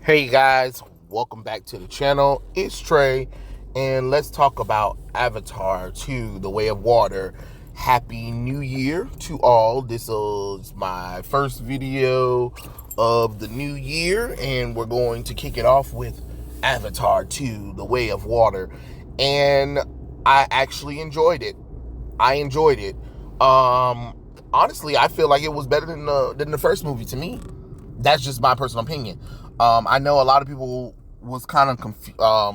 Hey guys, welcome back to the channel. It's Trey, and let's talk about Avatar 2, The Way of Water. Happy New Year to all. This is my first video of the new year, and we're going to kick it off with Avatar 2, The Way of Water. And I actually enjoyed it. I enjoyed it. Honestly, I feel like it was better than the first movie to me. That's just my personal opinion. I know a lot of people was kind of confused. I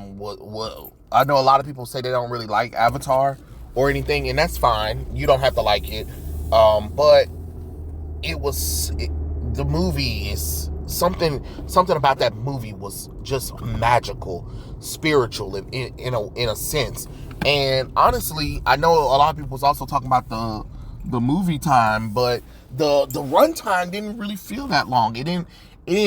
know a lot of people say they don't really like Avatar or anything, and that's fine. You don't have to like it. But the movie is something about that movie was just magical, spiritual in a sense. And honestly, I know a lot of people was also talking about the movie time, but the runtime didn't really feel that long. It didn't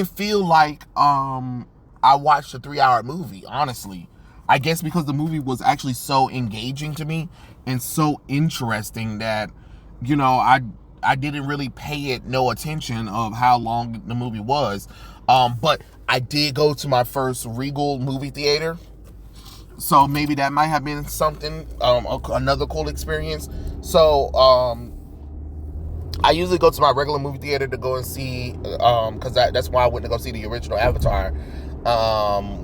feel like I watched a 3-hour movie, honestly. I guess because the movie was actually so engaging to me and so interesting that, I didn't really pay it no attention of how long the movie was. But I did go to my first Regal movie theater, so maybe that might have been something, another cool experience. So I usually go to my regular movie theater to go and see, because that's why I went to go see the original Avatar,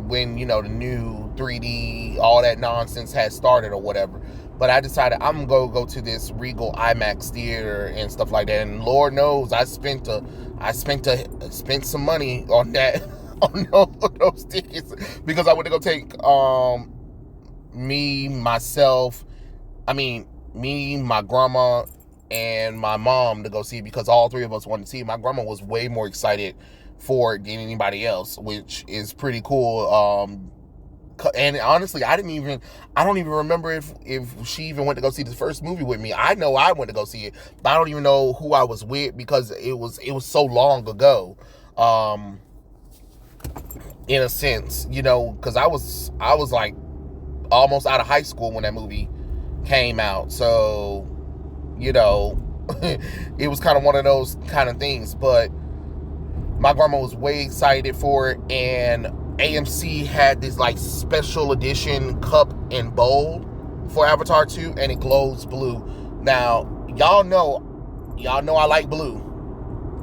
when, the new 3D, all that nonsense had started or whatever. But I decided I'm going to go to this Regal IMAX theater and stuff like that. And Lord knows I spent some money on that, on those tickets, because I went to go take, me, my grandma, and my mom to go see it, because all three of us wanted to see it. My grandma was way more excited for it than anybody else, which is pretty cool. And honestly, I don't even remember if she even went to go see the first movie with me. I know I went to go see it, but I don't even know who I was with, because it was so long ago. In a sense, because I was like almost out of high school when that movie came out. So, it was kind of one of those kind of things. But my grandma was way excited for it, and AMC had this like special edition cup and bowl for Avatar 2, and it glows blue. Now, y'all know I like blue.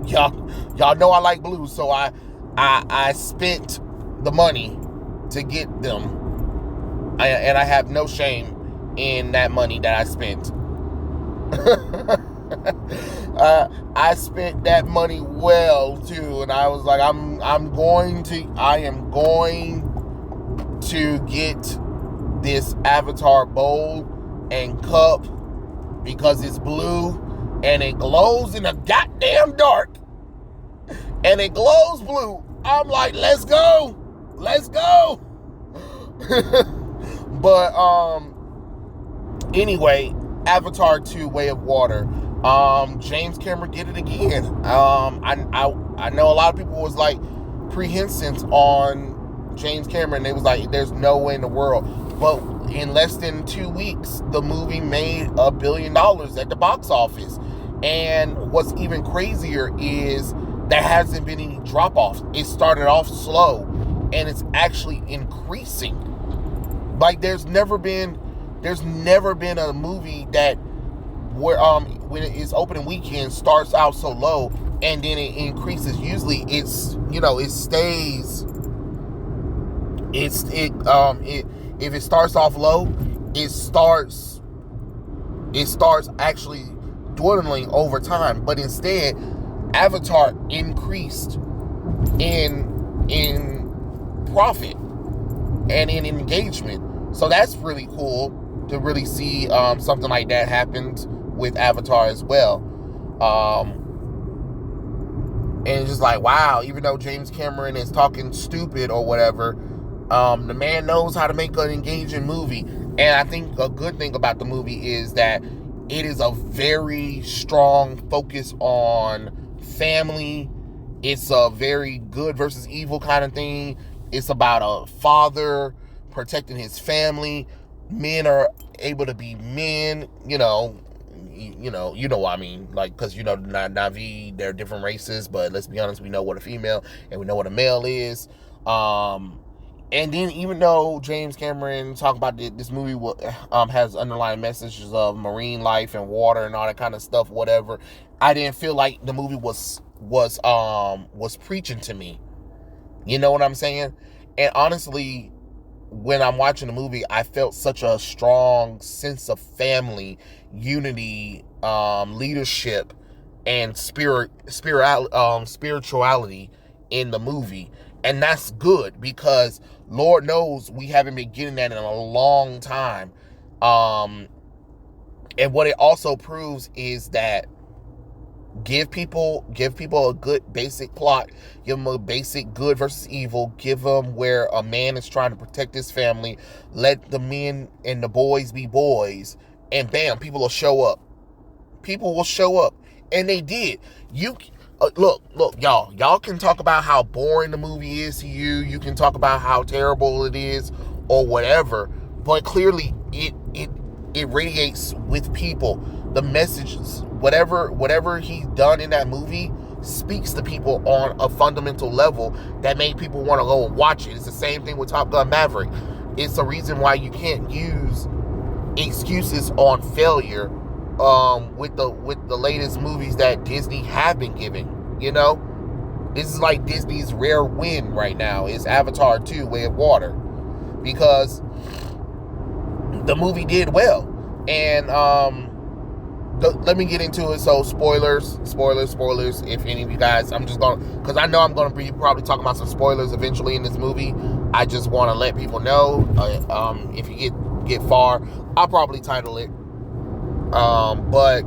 Y'all know I like blue, so I spent the money to get them. And I have no shame in that money that I spent. I spent that money well too, and I was like, I am going to get this Avatar bowl and cup because it's blue and it glows in the goddamn dark, and it glows blue. I'm like, let's go. But anyway, Avatar 2, Way of Water. James Cameron did it again. I know a lot of people was like prehensions on James Cameron. They was like, there's no way in the world. But in less than 2 weeks, the movie made $1 billion at the box office. And what's even crazier is there hasn't been any drop off. It started off slow, and it's actually increasing. Like there's never been a movie that where when it's opening weekend starts out so low and then it increases. Usually it's it stays if it starts off low, it starts actually dwindling over time. But instead, Avatar increased in profit and in engagement. So that's really cool to really see something like that happened with Avatar as well. And it's just like, wow, even though James Cameron is talking stupid or whatever, the man knows how to make an engaging movie. And I think a good thing about the movie is that it is a very strong focus on family. It's a very good versus evil kind of thing. It's about a father protecting his family. Men are able to be men, what I mean, like, because Navi, they're different races, but let's be honest, we know what a female and we know what a male is. Um, and then even though James Cameron talked about this movie has underlying messages of marine life and water and all that kind of stuff, whatever, I didn't feel like the movie was preaching to me. You know what I'm saying? And honestly, when I'm watching the movie, I felt such a strong sense of family, unity, leadership, and spirituality in the movie. And that's good, because Lord knows we haven't been getting that in a long time. And what it also proves is that give people a good basic plot, give them a basic good versus evil, give them where a man is trying to protect his family, let the men and the boys be boys, and bam, people will show up. And they did. Look, y'all can talk about how boring the movie is to you. You can talk about how terrible it is or whatever, but clearly it radiates with people. The messages, whatever he's done in that movie, speaks to people on a fundamental level that made people want to go and watch it. It's the same thing with Top Gun Maverick. It's the reason why you can't use excuses on failure with the latest movies that Disney have been giving. You know, this is like Disney's rare win right now. Is Avatar 2: Way of Water, because the movie did well. And let me get into it. So spoilers. If any of you guys, I'm just gonna, because I know I'm gonna be probably talking about some spoilers eventually in this movie. I just want to let people know. If you get far, I'll probably title it. But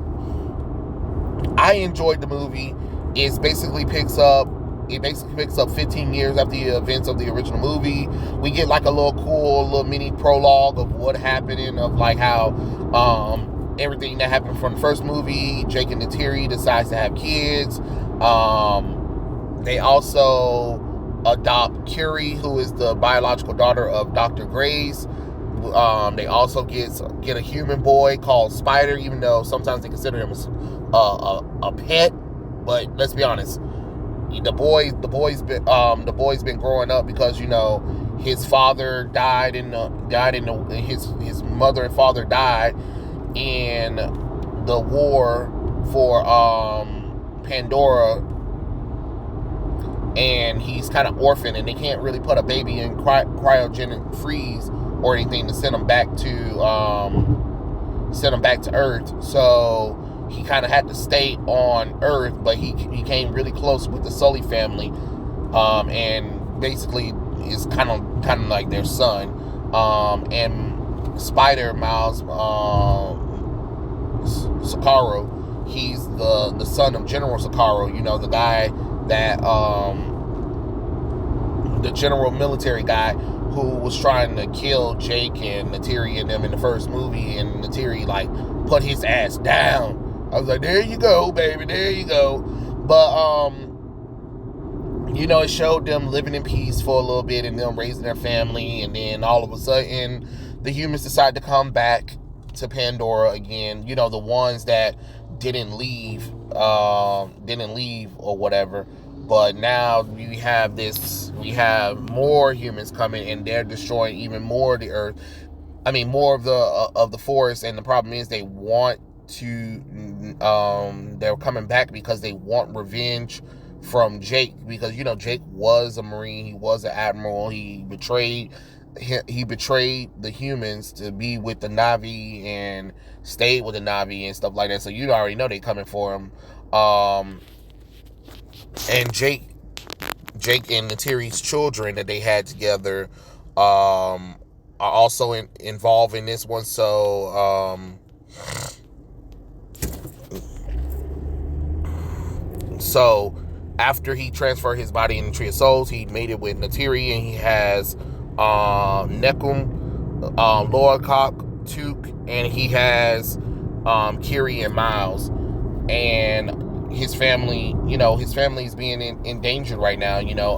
I enjoyed the movie. It basically picks up 15 years after the events of the original movie. We get like a little mini prologue of what happened, and of like how everything that happened from the first movie. Jake and Neytiri decides to have kids. They also adopt Curie, who is the biological daughter of Dr. Grace. They also get a human boy called Spider, even though sometimes they consider him a pet. But let's be honest, the boy's been growing up, because you know his father died his mother and father died in the war for Pandora, and he's kind of orphaned, and they can't really put a baby in cryogenic freeze or anything to send him back to Earth. So he kind of had to stay on Earth, but he came really close with the Sully family, and basically is kind of like their son. And Spider, Miles Sakaro, he's the son of General Sakaro. You know, the guy that the general military guy who was trying to kill Jake and Neytiri and them in the first movie, and Neytiri like put his ass down. I was like, there you go, baby, there you go. But you know, it showed them living in peace for a little bit and them raising their family, and then all of a sudden the humans decide to come back to Pandora again. You know, the ones that didn't leave or whatever. But now we have more humans coming, and they're destroying even more of the earth. I mean, more of the forest. And the problem is they want to. They're coming back because they want revenge from Jake, because you know Jake was a Marine, he was an admiral, he betrayed the humans to be with the Na'vi and stayed with the Na'vi and stuff like that. So you already know they coming for him. And Jake and Neytiri's children that they had together are also involved in this one. So after he transferred his body in the Tree of Souls, he made it with Neytiri, and he has Nekum, Lorcock, Took, and he has Kiri and Miles. And his family, you know, his family's being endangered right now. You know,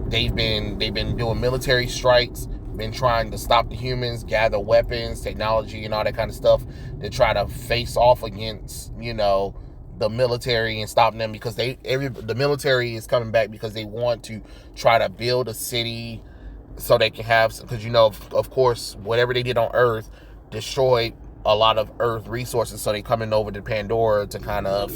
they've been doing military strikes, been trying to stop the humans, gather weapons, technology, and all that kind of stuff to try to face off against, you know, the military and stopping them because the military is coming back because they want to try to build a city so they can have, because of course whatever they did on Earth destroyed a lot of Earth resources, so they coming over to Pandora to kind of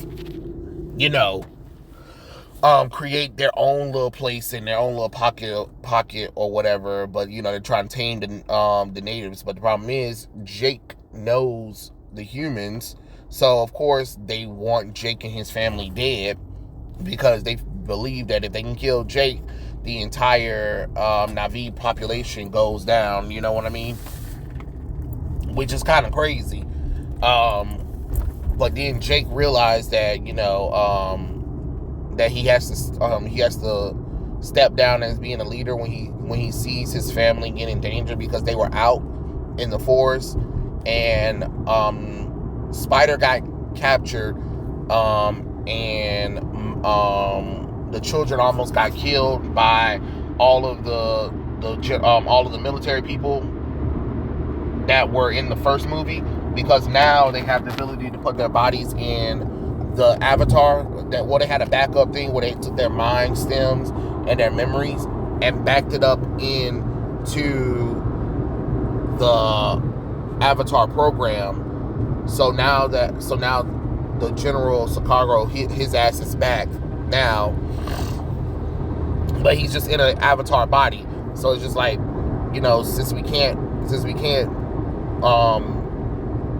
create their own little place in their own little pocket or whatever. But they're trying to tame the natives. But the problem is Jake knows the humans, so of course they want Jake and his family dead because they believe that if they can kill Jake, the entire Na'vi population goes down. You know what I mean? Which is kind of crazy. But then Jake realized that that he has to step down as being a leader when he sees his family get in danger because they were out in the forest, and Spider got captured, and the children almost got killed by all of the military people that were in the first movie, because now they have the ability to put their bodies in the avatar. They had a backup thing where they took their mind stems and their memories and backed it up into the avatar program. So now the General Chicago, his ass is back now, but he's just in an avatar body. So it's just like, since we can't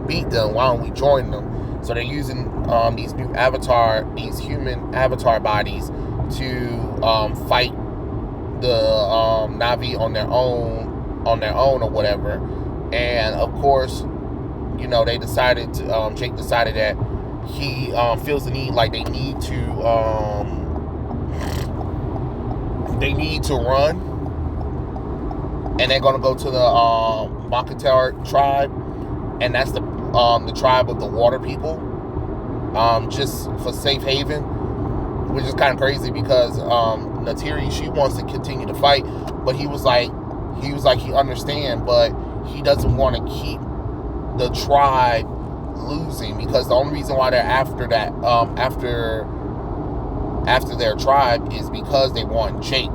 beat them, why don't we join them? So they're using these human avatar bodies to fight the Na'vi on their own or whatever. And of course, Jake decided that he feels the need, like they need to run, and they're gonna go to the Makatar tribe, and that's the tribe of the water people, just for safe haven, which is kind of crazy because Natiri, she wants to continue to fight, but he was like he understands, but he doesn't want to keep the tribe losing, because the only reason why they're after their tribe is because they want Jake.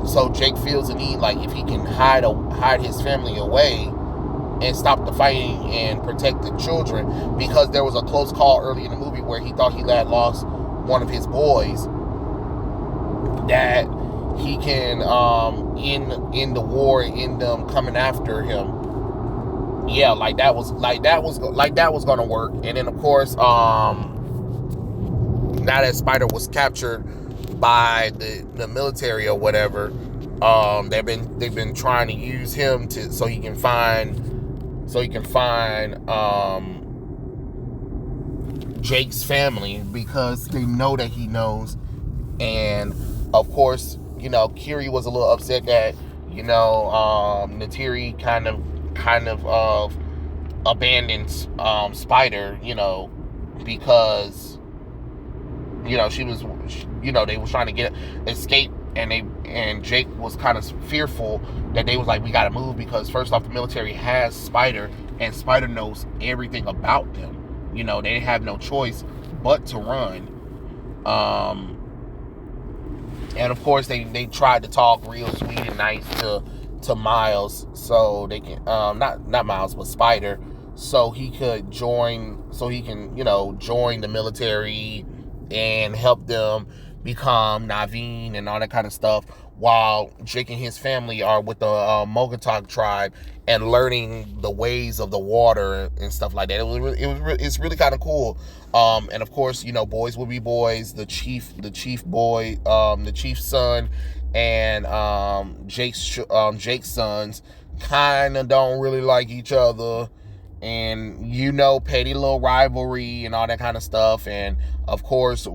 So Jake feels the need, like if he can hide his family away and stop the fighting and protect the children, because there was a close call early in the movie where he thought he had lost one of his boys, that he can end the war and end them coming after him. Yeah, like that was gonna work. And then of course, now that Spider was captured by the military or whatever, they've been trying to use him so he can find Jake's family, because they know that he knows. And of course, Kiri was a little upset that Natiri kind of abandoned Spider, because she was, they was trying to escape, and Jake was kind of fearful that they was like, we gotta move, because first off, the military has Spider, and Spider knows everything about them. They have no choice but to run. And of course, they tried to talk real sweet and nice to Miles, so they can not Miles, but Spider, so he could join the military and help them become Na'vi and all that kind of stuff, while Jake and his family are with the Mogatog tribe and learning the ways of the water and stuff like that. It's really kind of cool. And of course, boys will be boys. The chief's son and Jake's sons kind of don't really like each other, and petty little rivalry and all that kind of stuff. And of course,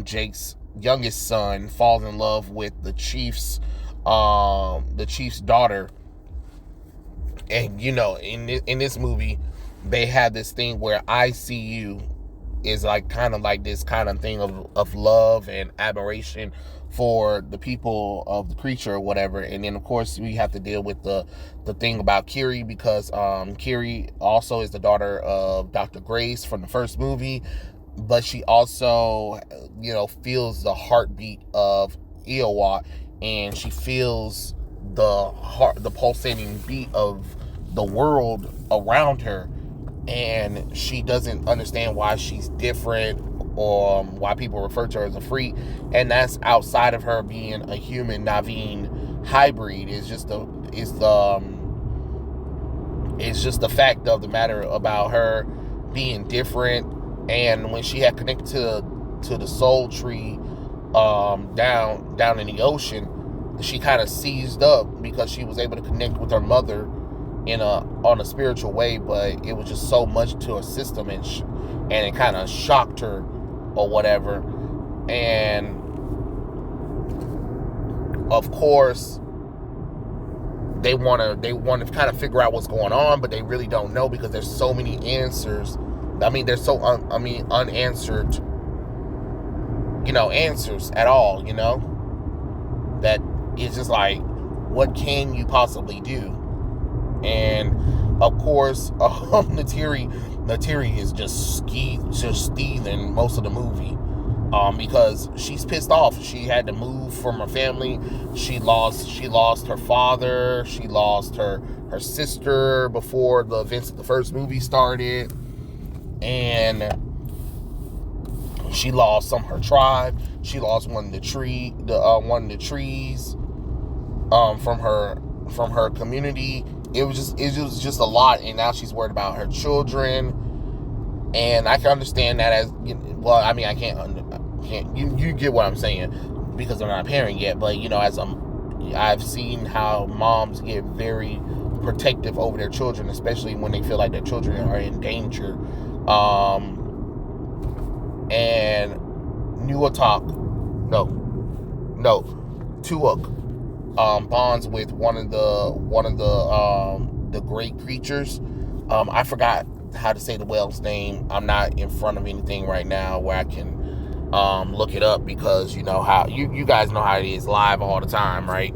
Jake's youngest son falls in love with the chief's daughter. And in this movie, they have this thing where I see you is like kind of like this kind of thing of love and admiration for the people of the creature or whatever. And then of course we have to deal with the thing about Kiri, because Kiri also is the daughter of Dr. Grace from the first movie. but she also, feels the heartbeat of Iowa, and she feels the pulsating beat of the world around her, and she doesn't understand why she's different, or why people refer to her as a freak. And that's outside of her being a human Naveen hybrid. It's just the fact of the matter about her being different. And when she had connected to the soul tree, down in the ocean, she kind of seized up because she was able to connect with her mother on a spiritual way. But it was just so much to her system, and it kind of shocked her or whatever. And of course, they want to kind of figure out what's going on, but they really don't know, because there's so many answers. I mean, there's so unanswered, answers at all, that it's just like, what can you possibly do? And of course, Natiri is just stealing most of the movie, because she's pissed off. She had to move from her family. She lost her father. She lost her sister before the events of the first movie started, and she lost some of her tribe. She lost one of the trees, from her community. It was just a lot, and now she's worried about her children. And I can understand that as well. I mean, I can't. You get what I'm saying, because I'm not a parent yet. But I've seen how moms get very protective over their children, especially when they feel like their children are in danger. And Tuak bonds with one of the great creatures. I forgot how to say the whale's name. I'm not in front of anything right now where I can look it up, because you guys know how it is live all the time, right?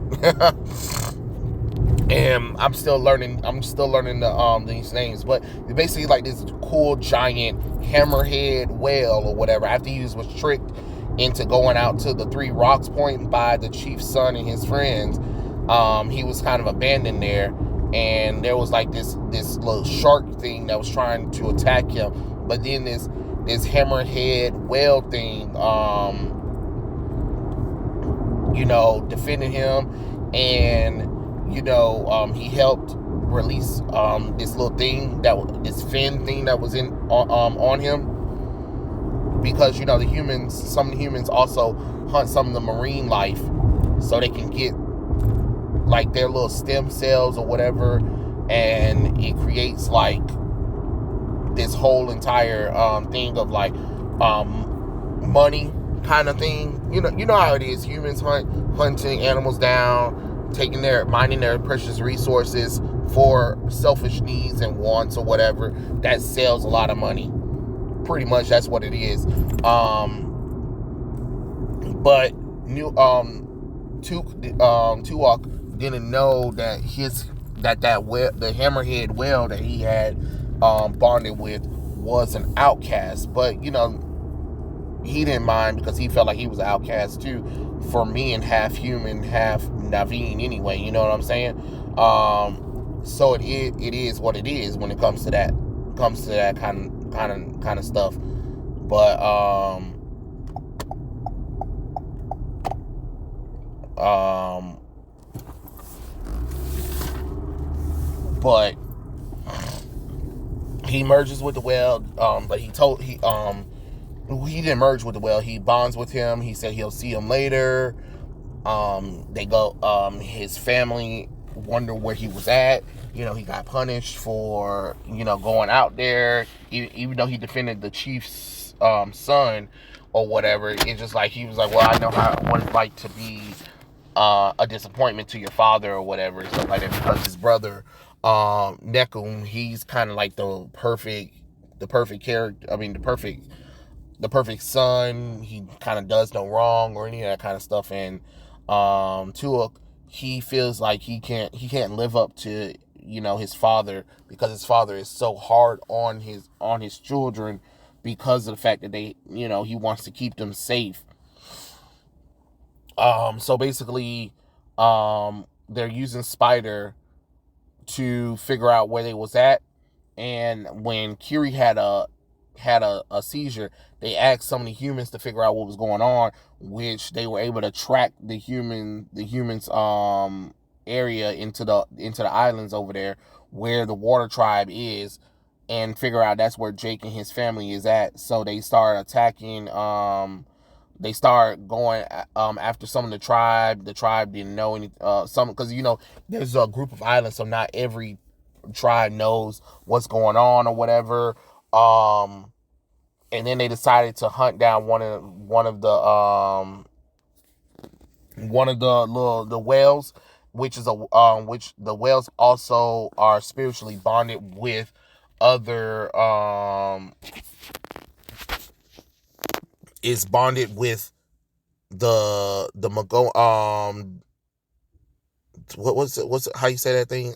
And I'm still learning these names, but it's basically like this cool giant hammerhead whale or whatever. After he was tricked into going out to the Three Rocks Point by the chief's son and his friends, he was kind of abandoned there, and there was like this little shark thing that was trying to attack him. But then this hammerhead whale thing, defended him, and he helped release this little thing this fin thing that was on him, because some of the humans also hunt some of the marine life, so they can get like their little stem cells or whatever, and it creates like this whole entire thing of like money kind of thing. You know how it is. Humans hunting animals down, mining their precious resources for selfish needs and wants or whatever. That sells a lot of money. Pretty much that's what it is. But Tuak didn't know that the hammerhead whale that he had bonded with was an outcast. But he didn't mind, because he felt like he was an outcast too, for being half human, half Naveen anyway. You know what I'm saying? So it is what it is when it comes to that kind of stuff. But but he merges with the whale. But he didn't merge with the whale. He bonds with him. He said he'll see him later. They go. His family wonder where he was at. He got punished for going out there, even though he defended the chief's son or whatever. It's just like he was like, well, I know what it's like to be a disappointment to your father or whatever, stuff like that, because his brother Nekum, he's kind of like the perfect character. I mean, the perfect son. He kind of does no wrong or any of that kind of stuff. And Tuak, he feels like he can't live up to his father, because his father is so hard on his children because of the fact that he wants to keep them safe. So basically, they're using Spider to figure out where they was at. And when Curie had a seizure, they asked some of the humans to figure out what was going on, which they were able to track the humans area into the islands over there where the water tribe is, and figure out that's where Jake and his family is at. So they start attacking. They start going after some of the tribe. The tribe didn't know any some, because there's a group of islands, so not every tribe knows what's going on or whatever. And then they decided to hunt down one of the whales, which the whales also are spiritually bonded with other is bonded with the Mago what's it, how you say that thing?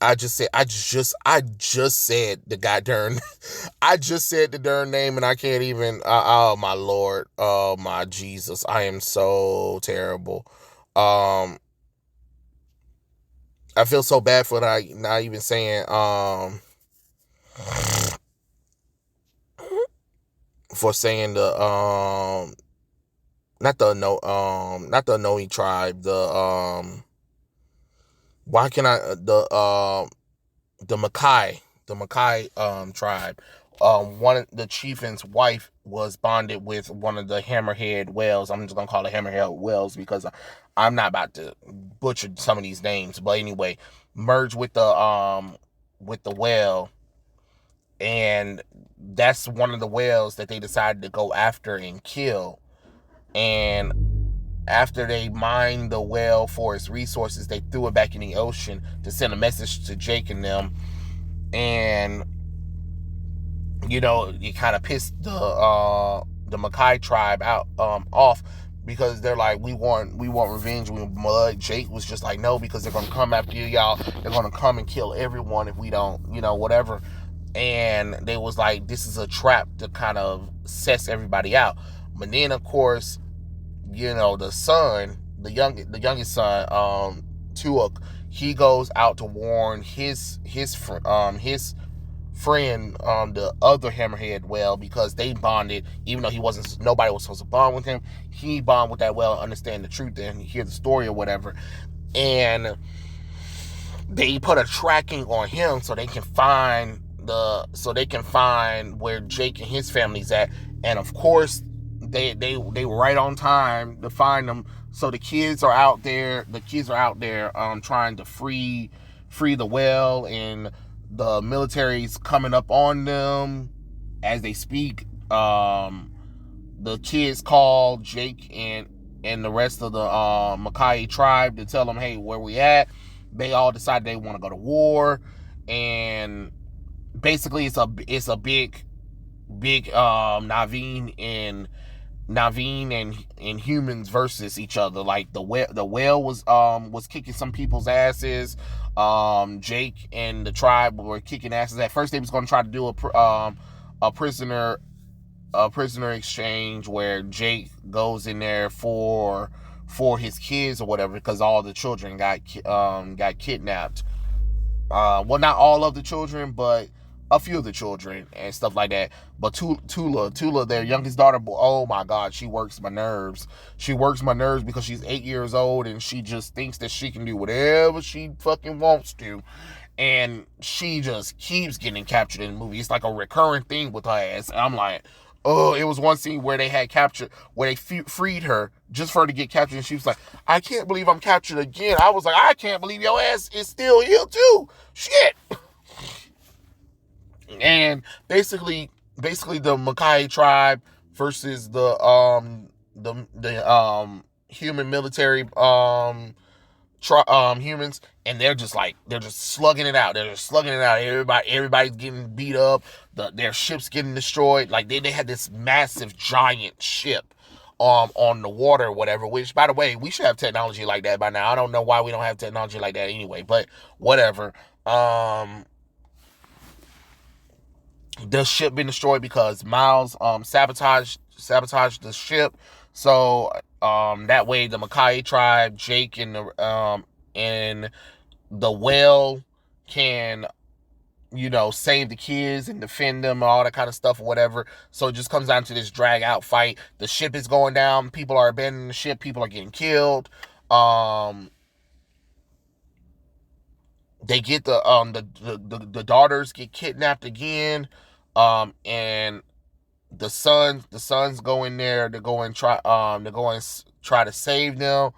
I just said the goddamn I just said the darn name, and I can't even oh my Lord, oh my Jesus, I am so terrible. I feel so bad for not even saying for saying the not the no not the Anoe tribe, why can I the Mackay tribe. One of the chieftain's wife was bonded with one of the hammerhead whales. I'm just gonna call it hammerhead whales because I'm not about to butcher some of these names. But anyway, merged with the whale, and that's one of the whales that they decided to go after and kill. And after they mined the whale for its resources, they threw it back in the ocean to send a message to Jake and them. And it kind of pissed the Mackay tribe out off, because they're like, we want revenge, we want blood. Jake was just like, no, because they're gonna come after you, y'all. They're gonna come and kill everyone if we don't, whatever. And they was like, this is a trap to kind of suss everybody out. But then, of course, the son, the youngest son, Tuuk, he goes out to warn his friend, the other hammerhead whale, because they bonded. Even though nobody was supposed to bond with him, he bonded with that whale, understand the truth and hear the story or whatever. And they put a tracking on him so they can find where Jake and his family's at. And of course, they were right on time to find them. So the kids are out there trying to free the whale, and the military's coming up on them as they speak. The kids call Jake and the rest of the Mackay tribe to tell them, hey, where we at. They all decide they want to go to war, and basically it's a big Naveen and humans versus each other. Like the whale was kicking some people's asses. Jake and the tribe were kicking asses. At first, they was going to try to do a prisoner exchange where Jake goes in there for his kids or whatever, because all the children got kidnapped. Well, not all of the children, but a few of the children and stuff like that. But Tula, their youngest daughter, oh my God, she works my nerves. She works my nerves because she's 8 years old and she just thinks that she can do whatever she fucking wants to. And she just keeps getting captured in the movie. It's like a recurring thing with her ass. And I'm like, oh, it was one scene where they freed her just for her to get captured. And she was like, I can't believe I'm captured again. I was like, I can't believe your ass is still here too. Shit. And basically the Mackay tribe versus the human military humans, and they're just slugging it out. Everybody's getting beat up. Their ships getting destroyed. Like they had this massive giant ship on the water or whatever, which, by the way, we should have technology like that by now. I don't know why we don't have technology like that anyway, but whatever. the ship been destroyed because Miles sabotaged the ship. So that way the Makai tribe, Jake and the whale can, you know, save the kids and defend them and all that kind of stuff or whatever. So it just comes down to this drag out fight. The ship is going down, people are abandoning the ship, people are getting killed. They get the daughters get kidnapped again. And the sons go in there to go and try to save them.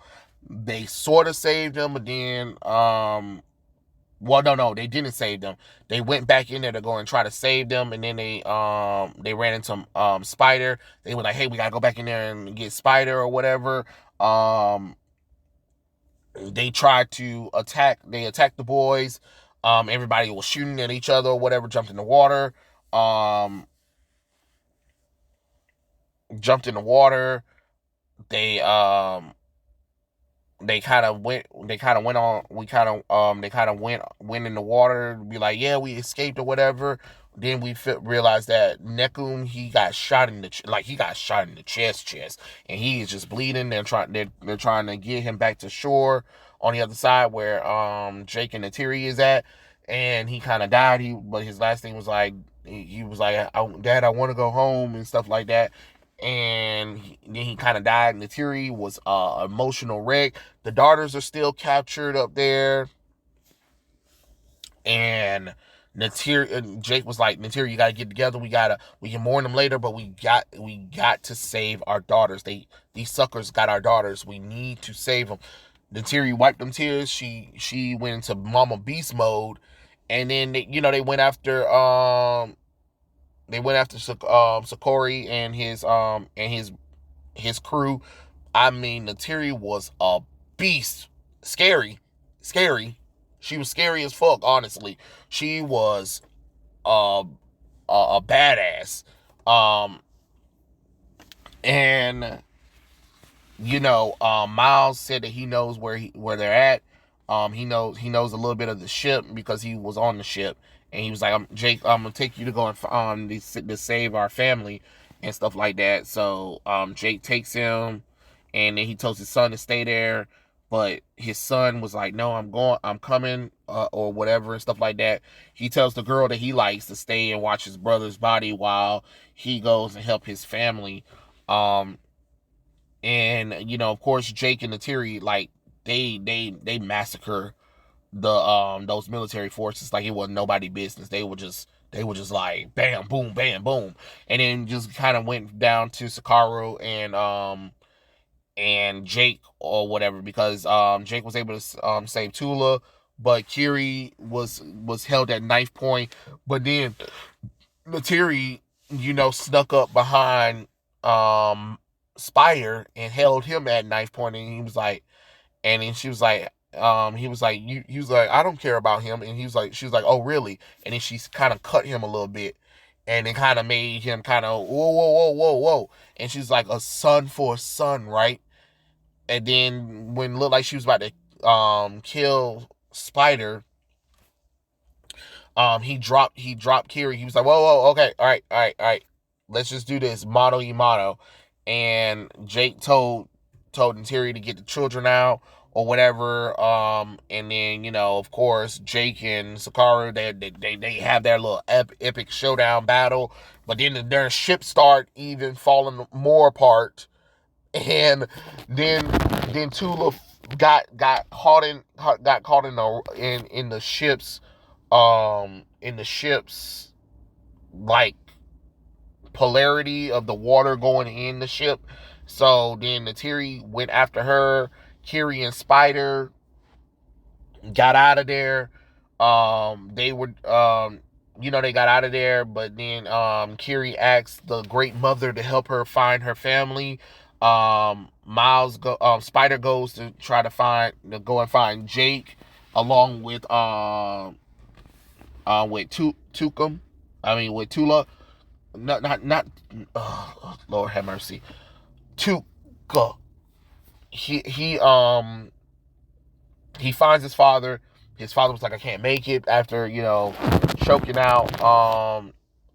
They sort of saved them, but then well, no, they didn't save them. They went back in there to go and try to save them, and then they ran into Spider. They were like, hey, we gotta go back in there and get Spider or whatever. They tried to attack the boys. Everybody was shooting at each other or whatever, jumped in the water. Um Jumped in the water. They they kind of went on we kind of they kind of went in the water to be like, yeah, we escaped or whatever. Then we realized that Nekum, he got shot in the he got shot in the chest, and he is just bleeding. They're trying to get him back to shore on the other side where Jake and Natiri is at, and he kind of died. But his last thing was like, he was like, Dad, I want to go home and stuff like that. And then he kind of died. And Natiri was emotional wreck. The daughters are still captured up there, and Jake was like, Natiri, you gotta get together. We can mourn them later, but we got to save our daughters. These suckers got our daughters. We need to save them. Natiri wiped them tears. She went into Mama Beast mode, and then they went after Sakori and his crew. I mean, Natiri was a beast. Scary. She was scary as fuck, honestly. She was a badass. And Miles said that he knows where they're at. He knows a little bit of the ship because he was on the ship, and he was like, Jake, I'm gonna take you to go and to save our family and stuff like that. So Jake takes him, and then he tells his son to stay there, but his son was like, no, I'm coming, or whatever and stuff like that. He tells the girl that he likes to stay and watch his brother's body while he goes and help his family. And of course, Jake and Natiri, like, they massacre those military forces like it was nobody business. They were just like bam, boom, bam, boom, and then just kind of went down to Sakaru and Jake or whatever, because Jake was able to save Tula, but Kiri was held at knife point. But then Natiri, snuck up behind Spider and held him at knife point, and he was like, and then she was like, he was like, he was like, I don't care about him, and she was like, oh really? And then she kind of cut him a little bit, and it kind of made him kind of whoa, and she's like, a son for a son, right? And then when it looked like she was about to kill Spider, he dropped Kiri. He was like, whoa, okay, all right, let's just do this, motto y motto. And Jake told Natiri to get the children out or whatever. And then of course, Jake and Sakaru, they have their little epic showdown battle. But then their ship start even falling more apart, and then Tula got caught in the ship's like polarity of the water going in the ship. So then Natiri went after her. Kiri and Spider got out of there. They were they got out of there, but then Kiri asked the Great Mother to help her find her family. Spider goes to try to go and find Jake, along with Tukum. I mean, with Tula. Not oh, Lord have mercy. Tuka. He finds his father. His father was like, I can't make it, after choking out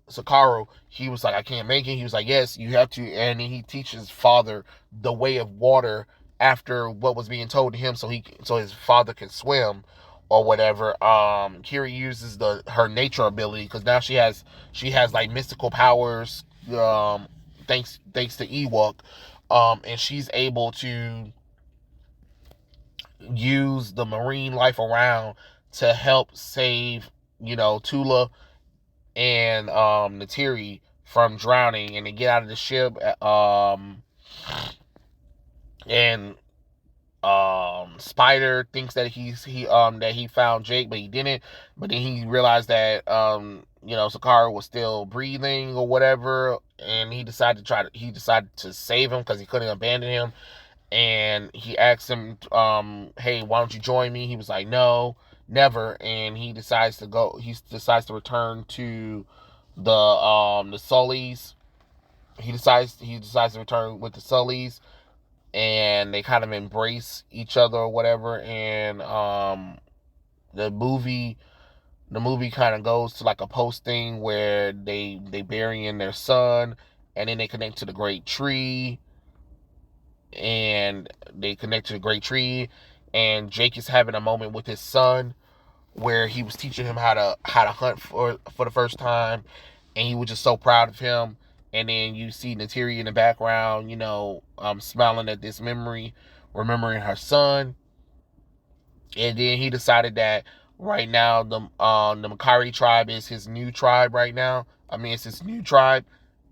Sakaru, he was like, I can't make it. He was like, yes, you have to. And then he teaches his father the way of water after what was being told to him, so his father can swim or whatever. Kiri uses her nature ability because now she has like mystical powers. Thanks to Ewok, and she's able to use the marine life around to help save Tula and Natiri from drowning, and they get out of the ship. And Spider thinks that he found Jake, but he didn't. But then he realized that Sakaru was still breathing or whatever, and he decided to save him because he couldn't abandon him. And he asked him, hey, why don't you join me? He was like, no, never. And he decides to return to the Sullys. He decides to return with the Sullys, and they kind of embrace each other or whatever. And the movie kind of goes to like a post thing where they bury in their son, and then they connect to the great tree, and Jake is having a moment with his son where he was teaching him how to hunt for the first time, and he was just so proud of him. And then you see Natiri in the background, smiling at this memory, remembering her son. And then he decided that right now the Makari tribe is his new tribe right now. I mean, it's his new tribe,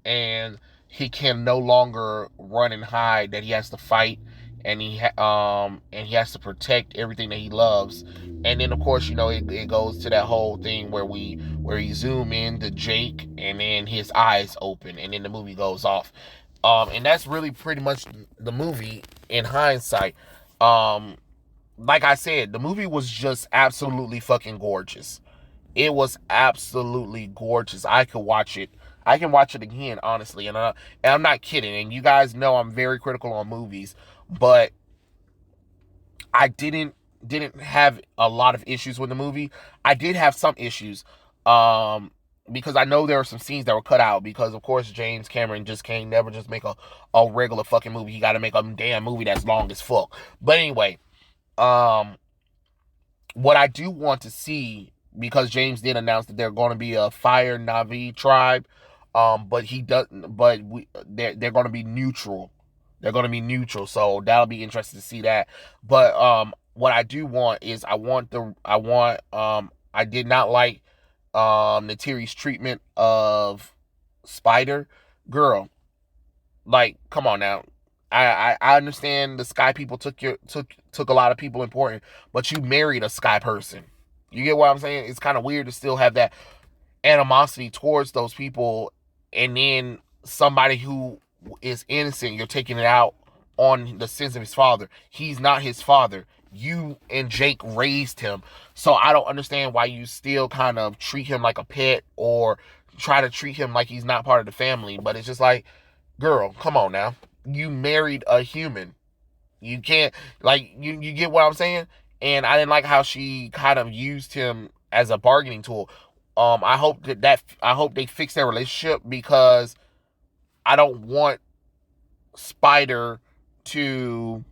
and he can no longer run and hide. That he has to fight, and he has to protect everything that he loves. And then of course it goes to that whole thing where you zoom in to Jake, and then his eyes open, and then the movie goes off. And that's really pretty much the movie in hindsight. Like I said, the movie was just absolutely fucking gorgeous. It was absolutely gorgeous. I could watch it. I can watch it again, honestly, and I'm not kidding. And you guys know I'm very critical on movies, but I didn't have a lot of issues with the movie. I did have some issues, because I know there were some scenes that were cut out because, of course, James Cameron just can't never just make a regular fucking movie. He got to make a damn movie that's long as fuck. But anyway, um, what I do want to see, because James did announce that they're going to be a Fire Na'vi tribe, but he doesn't. But they're going to be neutral. They're going to be neutral, so that'll be interesting to see that. But what I do want is I did not like Natiri's treatment of Spider Girl. Like, come on now. I understand the Sky people took a lot of people important, but you married a Sky person. You get what I'm saying? It's kind of weird to still have that animosity towards those people, and then somebody who is innocent, you're taking it out on the sins of his father. He's not his father. You and Jake raised him. So I don't understand why you still kind of treat him like a pet or try to treat him like he's not part of the family. But it's just like, girl, come on now. You married a human. You can't, like, you get what I'm saying? And I didn't like how she kind of used him as a bargaining tool. I hope they fix their relationship, because I don't want Spider to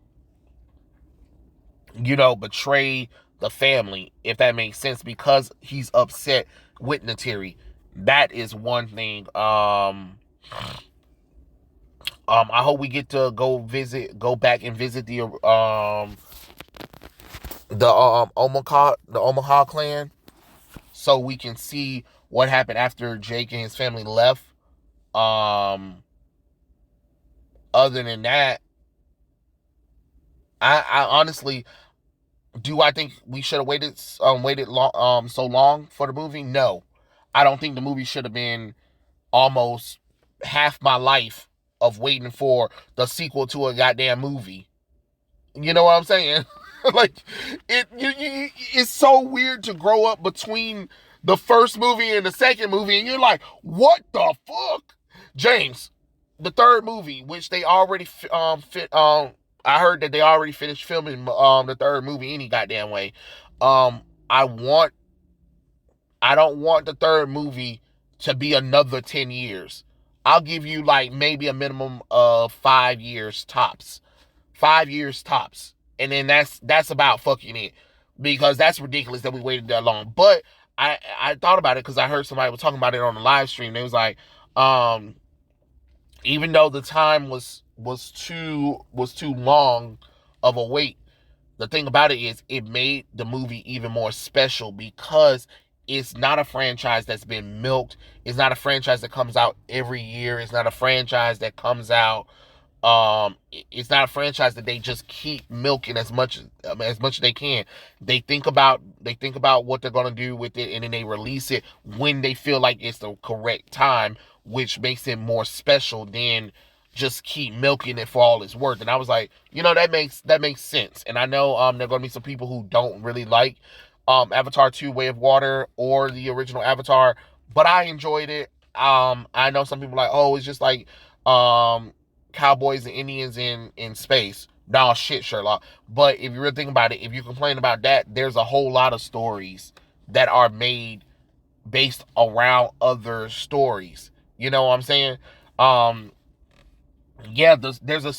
betray the family, if that makes sense, because he's upset with Natiri. That is one thing. I hope we get to go back and visit the Omaha clan, so we can see what happened after Jake and his family left. Other than that, I honestly, do I think we should have waited so long for the movie? No, I don't think the movie should have been almost half my life of waiting for the sequel to a goddamn movie. You know what I'm saying? Like, it's so weird to grow up between the first movie and the second movie, and you're like, what the fuck? James, the third movie, which they already I heard that they already finished filming the third movie any goddamn way. I don't want the third movie to be another 10 years. I'll give you like maybe a minimum of 5 years tops. 5 years tops. And then that's about fucking it. Because that's ridiculous that we waited that long. But I thought about it because I heard somebody was talking about it on the live stream. They was like, um, even though the time was too long of a wait, the thing about it is it made the movie even more special because it's not a franchise that's been milked. It's not a franchise that comes out every year. It's not a franchise that comes out it's not a franchise that they just keep milking as much as they can. They think about what they're going to do with it, and then they release it when they feel like it's the correct time, which makes it more special than just keep milking it for all it's worth. And I was like, that makes sense. And I know there are going to be some people who don't really like Avatar 2 Way of Water or the original Avatar, but I enjoyed it. I know some people are like, oh, it's just like um cowboys and Indians in space. Nah, shit, Sherlock. But if you really think about it, if you complain about that, there's a whole lot of stories that are made based around other stories. You know what I'm saying? Um, yeah, there's a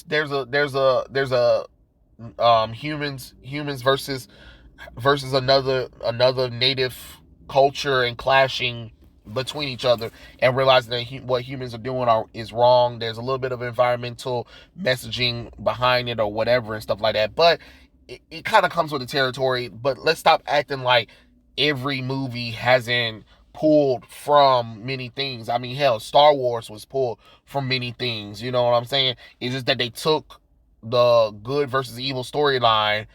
humans versus another native culture and clashing between each other and realizing that what humans are doing is wrong. There's a little bit of environmental messaging behind it or whatever and stuff like that. But it kind of comes with the territory. But let's stop acting like every movie hasn't pulled from many things. I mean, hell, Star Wars was pulled from many things. You know what I'm saying? It's just that they took the good versus evil storyline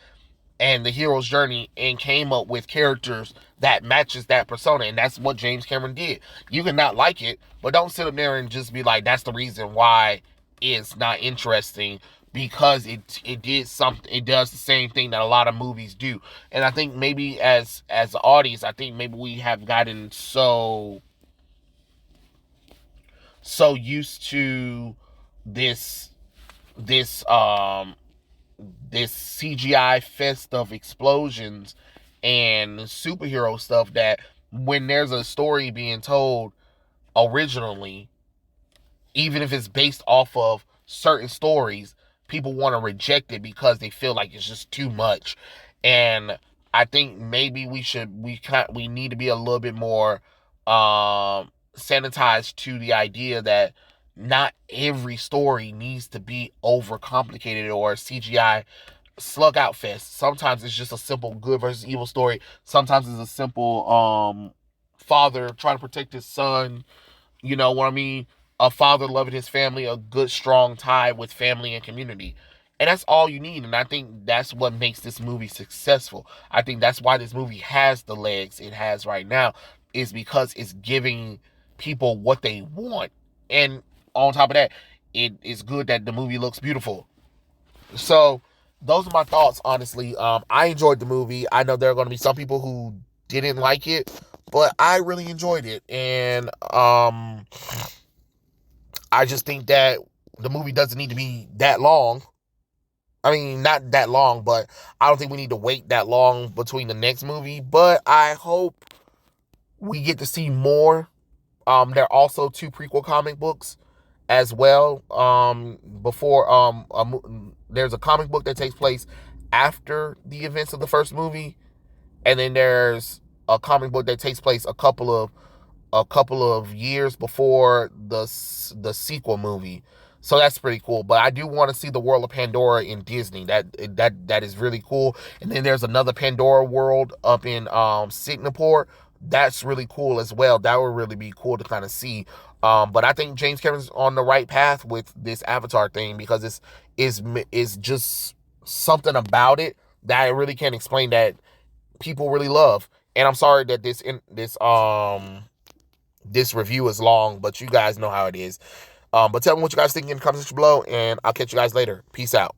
and the hero's journey and came up with characters that matches that persona, and that's what James Cameron did. You can not like it, but don't sit up there and just be like, that's the reason why it's not interesting, because it does the same thing that a lot of movies do. And I think maybe as the audience, I think maybe we have gotten so used to this this this CGI fest of explosions and superhero stuff that when there's a story being told originally, even if it's based off of certain stories, people want to reject it because they feel like it's just too much. And I think maybe we need to be a little bit more sanitized to the idea that not every story needs to be overcomplicated or CGI slug out fest. Sometimes it's just a simple good versus evil story. Sometimes it's a simple father trying to protect his son. You know what I mean? A father loving his family, a good strong tie with family and community. And that's all you need. And I think that's what makes this movie successful. I think that's why this movie has the legs it has right now, is because it's giving people what they want. And on top of that, it is good that the movie looks beautiful. So those are my thoughts, honestly. I enjoyed the movie. I know there are going to be some people who didn't like it, but I really enjoyed it. And I just think that the movie doesn't need to be that long. I mean, not that long, but I don't think we need to wait that long between the next movie. But I hope we get to see more. There are also two prequel comic books as well. There's a comic book that takes place after the events of the first movie, and then there's a comic book that takes place a couple of years before the sequel movie. So that's pretty cool. But I do want to see the world of Pandora in Disney. That is really cool. And then there's another Pandora world up in Singapore. That's really cool as well. That would really be cool to kind of see. But I think James Cameron's on the right path with this Avatar thing, because it's just something about it that I really can't explain that people really love. And I'm sorry that this review is long, but you guys know how it is. But tell me what you guys think in the comments below, and I'll catch you guys later. Peace out.